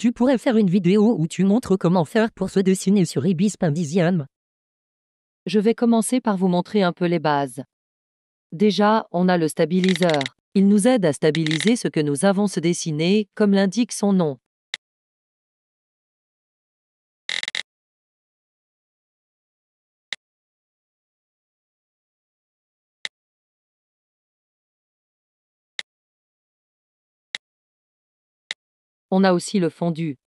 Tu pourrais faire une vidéo où tu montres comment faire pour se dessiner sur Ibis Pindisium. Je vais commencer par vous montrer un peu les bases. Déjà, on a le stabiliseur. Il nous aide à stabiliser ce que nous avons se dessiner, comme l'indique son nom. On a aussi le fondu.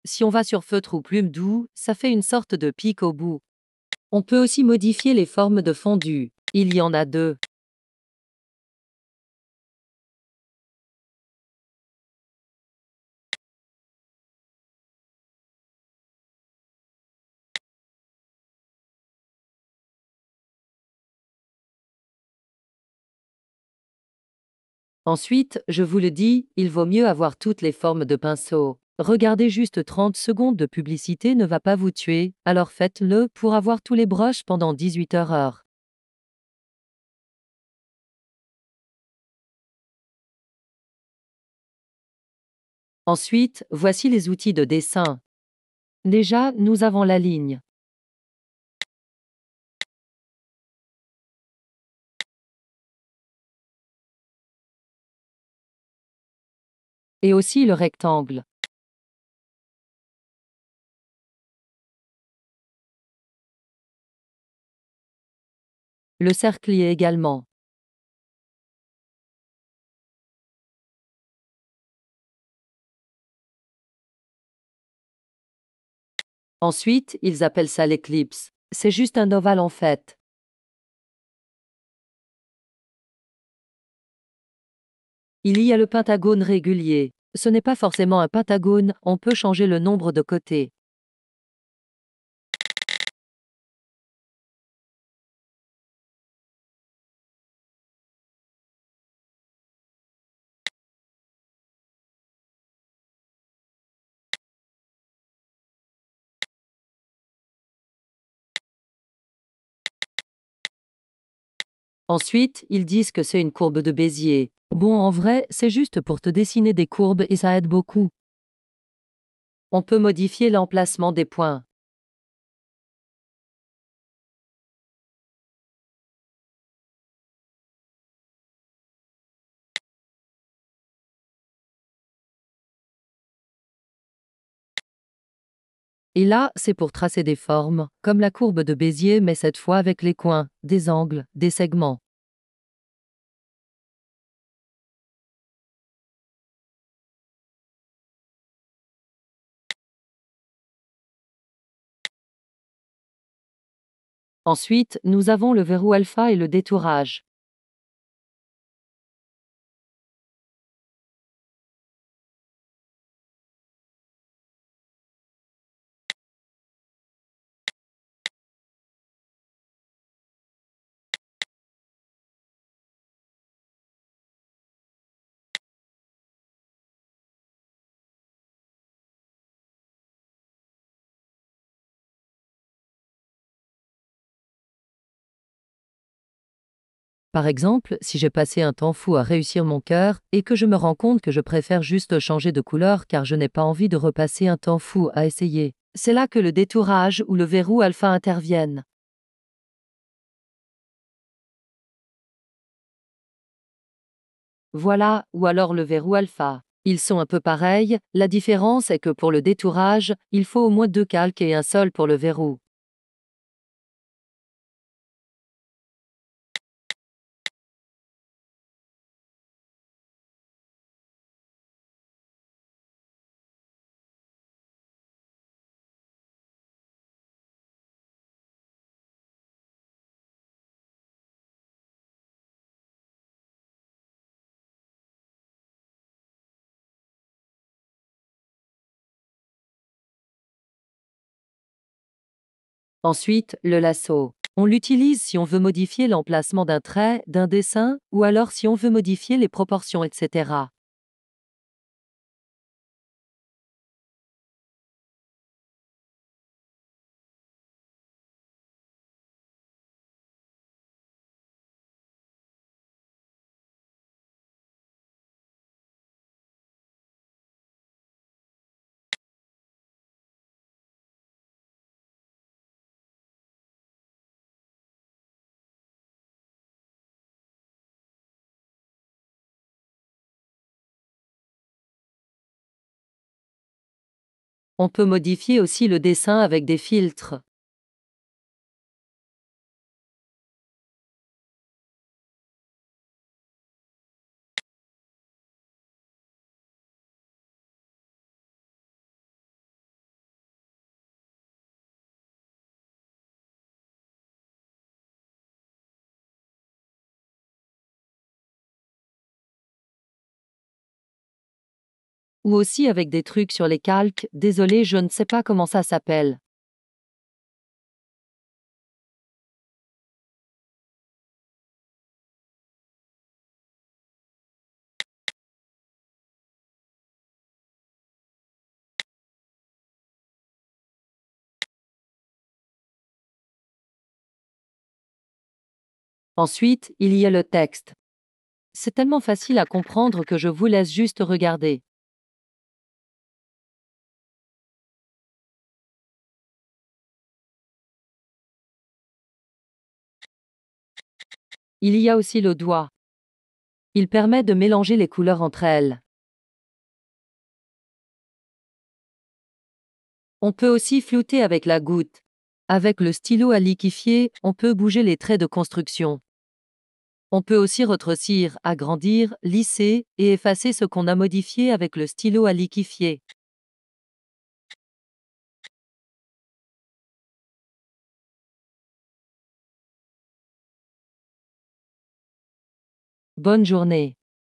Si on va sur feutre ou plume doux, ça fait une sorte de pic au bout. On peut aussi modifier les formes de fondu. Il y en a deux. Ensuite, je vous le dis, il vaut mieux avoir toutes les formes de pinceau. Regardez juste 30 secondes de publicité ne va pas vous tuer, alors faites-le pour avoir tous les brushes pendant 18 heures. Ensuite, voici les outils de dessin. Déjà, nous avons la ligne. Et aussi le rectangle. Le cerclier également. Ensuite, ils appellent ça l'éclipse. C'est juste un ovale en fait. Il y a le pentagone régulier. Ce n'est pas forcément un pentagone, on peut changer le nombre de côtés. Ensuite, ils disent que c'est une courbe de Bézier. Bon, en vrai, c'est juste pour te dessiner des courbes et ça aide beaucoup. On peut modifier l'emplacement des points. Et là, c'est pour tracer des formes, comme la courbe de Bézier, mais cette fois avec les coins, des angles, des segments. Ensuite, nous avons le verrou alpha et le détourage. Par exemple, si j'ai passé un temps fou à réussir mon cœur et que je me rends compte que je préfère juste changer de couleur car je n'ai pas envie de repasser un temps fou à essayer. C'est là que le détourage ou le verrou alpha interviennent. Voilà, ou alors le verrou alpha. Ils sont un peu pareils, la différence est que pour le détourage, il faut au moins 2 calques et un seul pour le verrou. Ensuite, le lasso. On l'utilise si on veut modifier l'emplacement d'un trait, d'un dessin, ou alors si on veut modifier les proportions, etc. On peut modifier aussi le dessin avec des filtres. Ou aussi avec des trucs sur les calques, désolé, je ne sais pas comment ça s'appelle. Ensuite, il y a le texte. C'est tellement facile à comprendre que je vous laisse juste regarder. Il y a aussi le doigt. Il permet de mélanger les couleurs entre elles. On peut aussi flouter avec la goutte. Avec le stylo à liquifier, on peut bouger les traits de construction. On peut aussi rétrécir, agrandir, lisser et effacer ce qu'on a modifié avec le stylo à liquifier. Bonne journée.